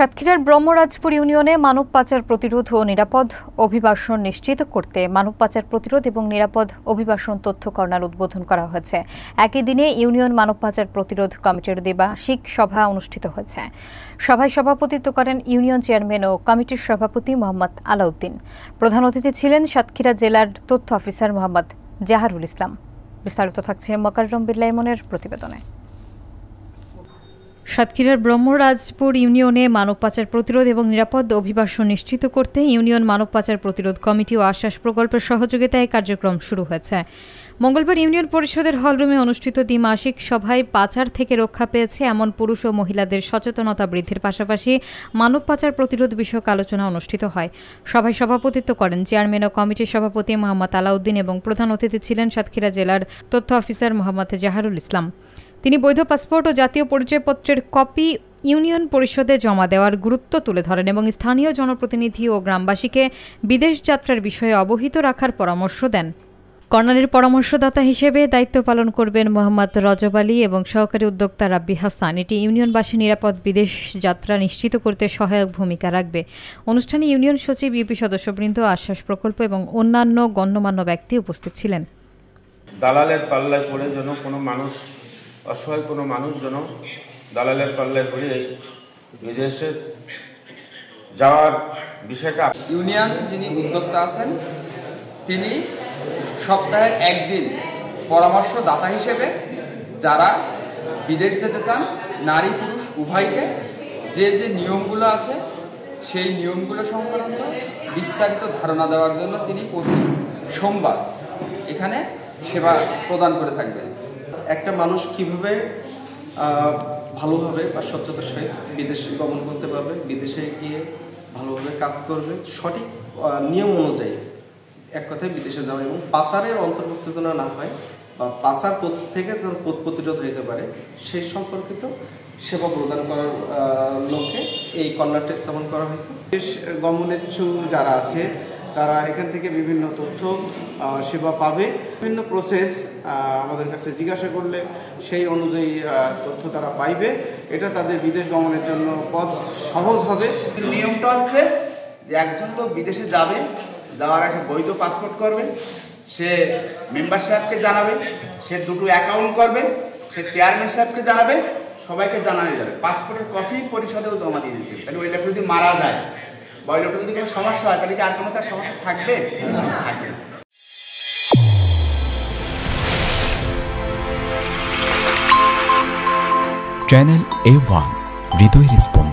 সাতক্ষীরার ব্রহ্মরাজপুর ইউনিয়নে মানব পাচার প্রতিরোধ ও নিরাপদ অভিবাসন নিশ্চিত করতে মানব পাচার প্রতিরোধ এবং নিরাপদ অভিবাসন তথ্য কর্নার উদ্বোধন করা হয়েছে। একই দিনে ইউনিয়ন মানব পাচার প্রতিরোধ কমিটির দ্বিবার্ষিক সভা অনুষ্ঠিত হয়েছে। সভায় সভাপতিত্ব করেন ইউনিয়ন চেয়ারম্যান ও কমিটির সভাপতি মোহাম্মদ আলাউদ্দিন। প্রধান অতিথি ছিলেন সাতক্ষীরা জেলার তথ্য অফিসার মোহাম্মদ জাহারুল ইসলাম। বিস্তারিত থাকছে মোকাররম বিল্লাহ ইমনের প্রতিবেদনে। সাতক্ষীরার ব্রহ্মরাজপুর ইউনিয়নে মানব পাচার প্রতিরোধ এবং নিরাপদ অভিবাসন নিশ্চিত করতে ইউনিয়ন মানব পাচার প্রতিরোধ কমিটি ও আশ্বাস প্রকল্পের সহযোগিতায় কার্যক্রম শুরু হয়েছে। মঙ্গলবার ইউনিয়ন পরিষদের হলরুমে অনুষ্ঠিত দ্বিমাসিক সভায় পাচার থেকে রক্ষা পেয়েছে এমন পুরুষ ও মহিলাদের সচেতনতা বৃদ্ধির পাশাপাশি মানব পাচার প্রতিরোধ বিষয়ক আলোচনা অনুষ্ঠিত হয়। সভায় সভাপতিত্ব করেন চেয়ারম্যান ও কমিটির সভাপতি মোহাম্মদ আলাউদ্দিন এবং প্রধান অতিথি ছিলেন সাতক্ষীরা জেলার তথ্য অফিসার মোহাম্মদ জাহারুল ইসলাম। তিনি বৈধ পাসপোর্ট ও জাতীয় পরিচয়পত্রের কপি ইউনিয়ন পরিষদে জমা দেওয়ার গুরুত্ব তুলে ধরেন এবং স্থানীয় জনপ্রতিনিধি ও গ্রামবাসীকে বিদেশ যাত্রার বিষয়ে অবহিত রাখার পরামর্শ দেন। কর্নারের পরামর্শদাতা হিসেবে দায়িত্ব পালন করবেন মোহাম্মদ রজব আলী এবং সহকারী উদ্যোক্তা রাব্বি হাসান। এটি ইউনিয়নবাসী নিরাপদ বিদেশ যাত্রা নিশ্চিত করতে সহায়ক ভূমিকা রাখবে। অনুষ্ঠানে ইউনিয়ন সচিব, ইউপি সদস্যবৃন্দ, আশ্বাস প্রকল্প এবং অন্যান্য গণ্যমান্য ব্যক্তি উপস্থিত ছিলেন। দালালের পাল্লায় পড়ে যেন কোনো মানুষ, অসহায় কোনো মানুষ যেন দালালের পাল্লায় পড়ে বিদেশে যাওয়ার বিষয়টা। ইউনিয়ন যিনি উদ্যোক্তা আছেন তিনি সপ্তাহে একদিন পরামর্শদাতা হিসেবে যারা বিদেশ যেতে চান, নারী পুরুষ উভয়কে, যে যে নিয়মগুলো আছে সেই নিয়মগুলো সংক্রান্ত বিস্তারিত ধারণা দেওয়ার জন্য তিনি প্রতি সোমবার এখানে সেবা প্রদান করে থাকবেন। একটা মানুষ কিভাবে ভালোভাবে বা স্বচ্ছতার সহিত বিদেশে গমন করতে পারবে, বিদেশে গিয়ে ভালোভাবে কাজ করবে, সঠিক নিয়ম অনুযায়ী এক কথায় বিদেশে যাওয়া এবং পাচারের অন্তর্ভুক্ত যেন না হয় বা পাচার থেকে যেন প্রতিরোধ হতে পারে সেই সম্পর্কিত সেবা প্রদান করার লক্ষ্যে এই কর্নারটি স্থাপন করা হয়েছে। বিদেশ গমনেচ্ছু যারা আছে তারা এখান থেকে বিভিন্ন তথ্য সেবা পাবে। বিভিন্ন প্রসেস আমাদের কাছে জিজ্ঞাসা করলে সেই অনুযায়ী তথ্য তারা পাইবে। এটা তাদের বিদেশ গমনের জন্য পথ সহজ হবে। নিয়মটা হচ্ছে যে একজন তো বিদেশে যাবে, যাওয়ার একটা বৈধ পাসপোর্ট করবে, সে মেম্বার সাহেবকে জানাবে, সে দুটো অ্যাকাউন্ট করবে, সে চেয়ারম্যান সাহেবকে জানাবে, সবাইকে জানানো যাবে। পাসপোর্টের কপি পরিষদেও জমা দিয়ে দিতে। তাহলে ওই লোকটা যদি মারা যায় বা ওই লোকটা যদি কোনো সমস্যা হয় তাহলে কি আর কোনো তার সমস্যা থাকবে? থাকবে না। চ্যানেল A1 হৃদয় রেসপন্স।